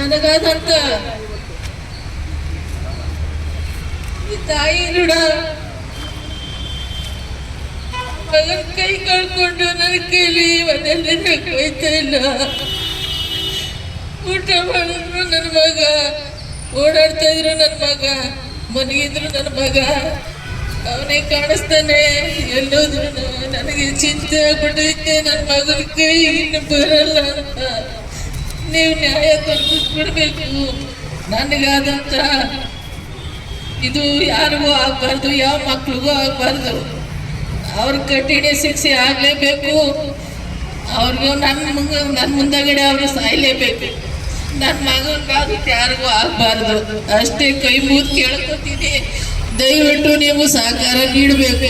ನನಗಾದಂತ ಈ ತಾಯಿ ಋಣ ಮಗನ ಕೈ ಕಳ್ಕೊಂಡು ನನ್ನ ಕೈಲಿ ಮನೆಯಲ್ಲಿ ಹೋಯ್ತಾ ಇಲ್ಲ. ಊಟ ಮಾಡಿದ್ರು ನನ್ನ ಮಗ, ಓಡಾಡ್ತಾ ಇದ್ರು ನನ್ನ ಮಗ, ಮನಗಿದ್ರು ನನ್ನ ಮಗ, ಅವನೇ ಕಾಣಿಸ್ತಾನೆ. ಎಲ್ಲೋದ್ರು ನನಗೆ ಚಿಂತೆ ಆಗ್ಬಿಟ್ಟೈತೆ, ನನ್ನ ಮಗನ ಕೈ ಇನ್ನು ಬರಲ್ಲ ಅಂತ. ನೀವು ನ್ಯಾಯ ಕೊಡ್ಬೇಕು. ನನಗಾದಂತ ಇದು ಯಾರಿಗೂ ಆಗ್ಬಾರ್ದು, ಯಾವ ಮಕ್ಳಿಗೂ ಆಗ್ಬಾರ್ದು. ಅವ್ರ ಕಠಿಣ ಶಿಕ್ಷೆ ಆಗ್ಲೇಬೇಕು. ಅವ್ರಿಗೂ ನನ್ನ ಮುಂದಗಡೆ ಅವರು ಸಾಯ್ಲೇಬೇಕು. ನನ್ನ ಮಗನಿಗಾಗುತ್ತೆ ಯಾರಿಗೂ ಆಗ್ಬಾರ್ದು. ಅಷ್ಟೇ ಕೈ ಮುಗಿದು ಕೇಳ್ಕೊತೀನಿ. ದಯವಿಟ್ಟು ನೀವು ಸಹಕಾರ ನೀಡಬೇಕು.